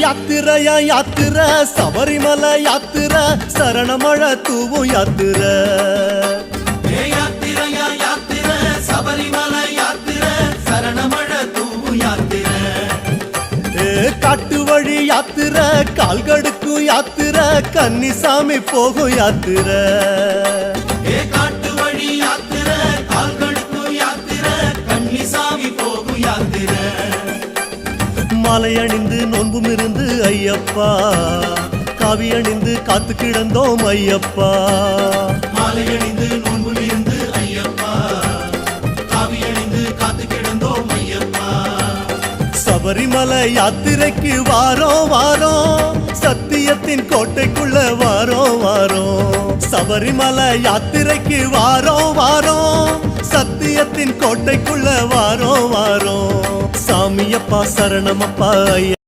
யாத்திரையா யாத்திரை சபரிமலை யாத்திரை சரணமழை தூவும் யாத்திரை யாத்திரையா யாத்திரை சபரிமலை யாத்திரை சரணமழை தூவும் யாத்திரை காட்டு வழி யாத்திரை கால்கடுக்கும் யாத்திரை கன்னிசாமி போகும் யாத்திரை காட்டு வழி யாத்திரை கால்கடுக்கும் யாத்திரை கன்னிசாமி போகும் யாத்திரை மாலை அணிந்து நோன்பும் இருந்து ஐயப்பா காவி அணிந்து காத்து கிடந்தோம் ஐயப்பா மாலை அணிந்து நோன்பும் இருந்து ஐயப்பா காவி அணிந்து காத்து கிடந்தோம் ஐயப்பா சபரிமலை யாத்திரைக்கு வாரோம் வாரோம் சத்தியத்தின் கோட்டைக்குள்ள வாரோம் வாரோம் சபரிமலை யாத்திரைக்கு வாரோம் வாரோம் சத்தியத்தின் கோட்டைக்குள்ள வாரோம் வாரோம் சாமியப்பா சரணமப்பா ஐயா